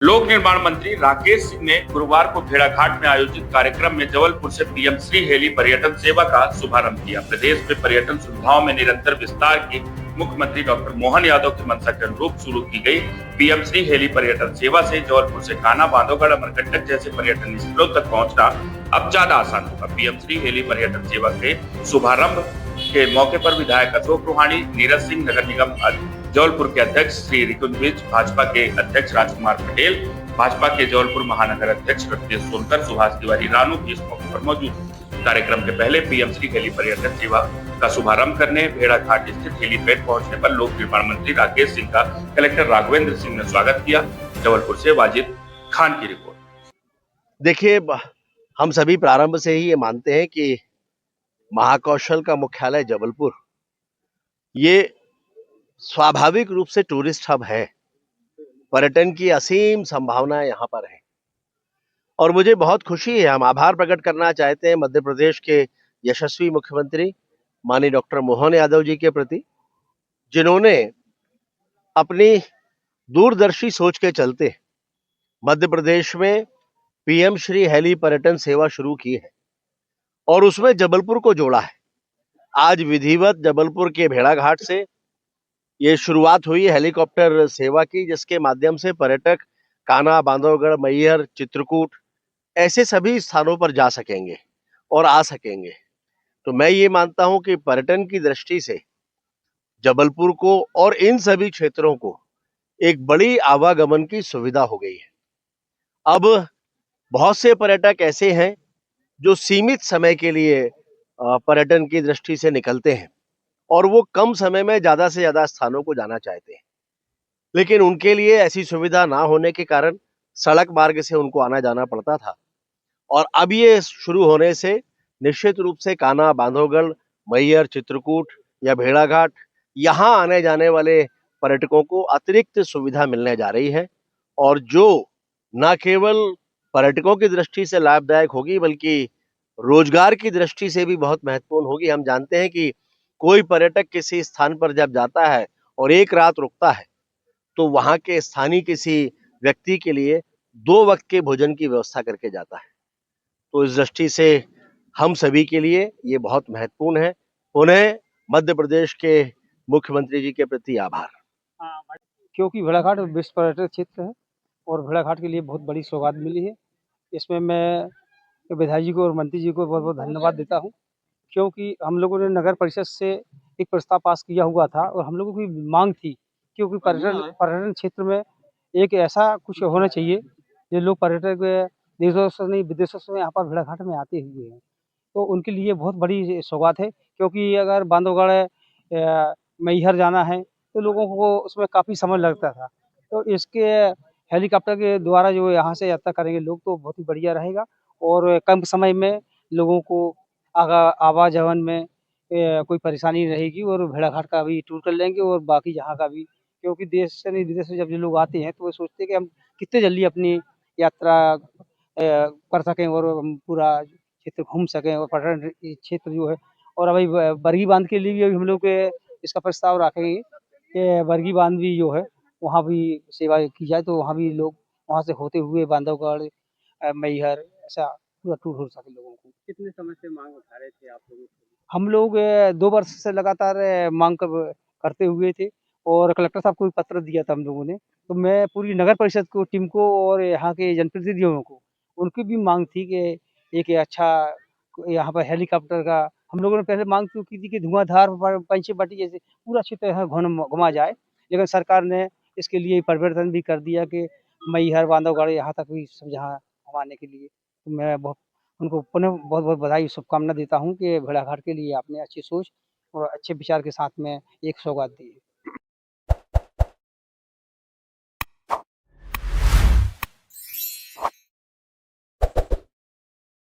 लोक निर्माण मंत्री राकेश सिंह ने गुरुवार को भेड़ाघाट में आयोजित कार्यक्रम में जबलपुर से पीएम श्री हेली पर्यटन सेवा का शुभारंभ किया। प्रदेश में पर्यटन सुविधाओं में निरंतर विस्तार की मुख्यमंत्री डॉक्टर मोहन यादव की मंशा के अनुरूप शुरू की गई पीएम श्री हेली पर्यटन सेवा से जबलपुर से कान्हा, बांधवगढ़, अमरकंटक जैसे पर्यटन स्थलों तक पहुंचना अब ज्यादा आसान होगा। पीएम श्री हेली पर्यटन सेवा के शुभारंभ के मौके पर विधायक अशोक रूहानी, नीरज सिंह, नगर निगम जबलपुर के अध्यक्ष श्री रिकुंज विज, भाजपा के अध्यक्ष राजकुमार पटेल, भाजपा के जबलपुर महानगर अध्यक्ष रत्नेश सोनकर, सुभाष तिवारी रानू भी इस मौके पर मौजूद। कार्यक्रम के पहले पीएम श्री हेली पर्यटन सेवा का शुभारंभ करने भेड़ाघाट स्थित हेलीपैड पहुंचने पर लोक निर्माण मंत्री राकेश सिंह का कलेक्टर राघवेंद्र सिंह ने स्वागत किया। जबलपुर से वाजिद खान की रिपोर्ट। देखिए, हम सभी प्रारंभ से ही ये मानते हैं कि महाकौशल का मुख्यालय जबलपुर ये स्वाभाविक रूप से टूरिस्ट हब है। पर्यटन की असीम संभावनाएं यहाँ पर है और मुझे बहुत खुशी है। हम आभार प्रकट करना चाहते हैं मध्य प्रदेश के यशस्वी मुख्यमंत्री माननीय डॉक्टर मोहन यादव जी के प्रति, जिन्होंने अपनी दूरदर्शी सोच के चलते मध्य प्रदेश में पीएम श्री हेली पर्यटन सेवा शुरू की है और उसमें जबलपुर को जोड़ा है। आज विधिवत जबलपुर के भेड़ाघाट से ये शुरुआत हुई हेलीकॉप्टर सेवा की, जिसके माध्यम से पर्यटक कान्हा, बांधवगढ़, मैहर, चित्रकूट ऐसे सभी स्थानों पर जा सकेंगे और आ सकेंगे। तो मैं ये मानता हूं कि पर्यटन की दृष्टि से जबलपुर को और इन सभी क्षेत्रों को एक बड़ी आवागमन की सुविधा हो गई है। अब बहुत से पर्यटक ऐसे हैं जो सीमित समय के लिए पर्यटन की दृष्टि से निकलते हैं और वो कम समय में ज्यादा से ज्यादा स्थानों को जाना चाहते हैं, लेकिन उनके लिए ऐसी सुविधा ना होने के कारण सड़क मार्ग से उनको आना जाना पड़ता था। और अब ये शुरू होने से निश्चित रूप से कान्हा, बांधवगढ़, मैहर, चित्रकूट या भेड़ाघाट यहाँ आने जाने वाले पर्यटकों को अतिरिक्त सुविधा मिलने जा रही है और जो न केवल पर्यटकों की दृष्टि से लाभदायक होगी बल्कि रोजगार की दृष्टि से भी बहुत महत्वपूर्ण होगी। हम जानते हैं कि कोई पर्यटक किसी स्थान पर जब जाता है और एक रात रुकता है तो वहां के स्थानीय किसी व्यक्ति के लिए 2 वक्त के भोजन की व्यवस्था करके जाता है। तो इस दृष्टि से हम सभी के लिए ये बहुत महत्वपूर्ण है। पुनः मध्य प्रदेश के मुख्यमंत्री जी के प्रति आभार। क्योंकि भेड़ाघाट विश्व पर्यटन क्षेत्र है और भेड़ाघाट के लिए बहुत बड़ी सौगात मिली है। इसमें मैं विधायक जी को और मंत्री जी को बहुत बहुत धन्यवाद देता हूँ, क्योंकि हम लोगों ने नगर परिषद से एक प्रस्ताव पास किया हुआ था और हम लोगों की मांग थी, क्योंकि पर्यटन क्षेत्र में एक ऐसा कुछ होना चाहिए जो लोग पर्यटक देशों से नहीं विदेशों से यहाँ पर भेड़ाघाट में आते हुए हैं, तो उनके लिए बहुत बड़ी सौगात है। क्योंकि अगर बांधवगढ़ मैहर जाना है तो लोगों को उसमें काफ़ी समय लगता था, तो इसके हेलीकॉप्टर के द्वारा जो यहाँ से यात्रा करेंगे लोग तो बहुत ही बढ़िया रहेगा और कम समय में लोगों को आवाजावन में कोई परेशानी नहीं रहेगी और भेड़ाघाट का भी टूर कर लेंगे और बाकी जहाँ का भी, क्योंकि देश से नहीं विदेश से जब जो लोग आते हैं तो वो सोचते हैं कि हम कितने जल्दी अपनी यात्रा कर सकें और हम पूरा क्षेत्र घूम सकें और पर्यटन क्षेत्र जो है। और अभी बरगी बांध के लिए भी अभी हम लोग इसका प्रस्ताव रखेंगे कि बरगी बांध भी जो है वहाँ भी सेवा की जाए, तो वहाँ भी लोग वहाँ से होते हुए बांधवगढ़, मैहर ऐसा पूरा टूर हो सके लोगों को। कितने समय से मांग उठा रहे थे आप लोग? हम लोग 2 वर्ष से लगातार मांग करते हुए थे और कलेक्टर साहब को भी पत्र दिया था हम लोगों ने। तो मैं पूरी नगर परिषद को टीम को और यहाँ के जनप्रतिनिधियों को उनकी भी मांग थी कि एक अच्छा यहाँ पर हेलीकॉप्टर का हम लोगों ने पहले मांग की थी कि धुआंधार पंचवटी जैसे पूरा क्षेत्र यहाँ घुमा जाए, लेकिन सरकार ने इसके लिए परिवर्तन भी कर दिया कि मैहर, बांधवगढ़ यहाँ तक भी सब जहाँ घुमाने के लिए। तो मैं उनको पुनः बहुत बहुत बधाई शुभकामना देता हूँ कि भेड़ाघाट के लिए आपने अच्छी सोच और अच्छे विचार के साथ में एक सौगात दी है।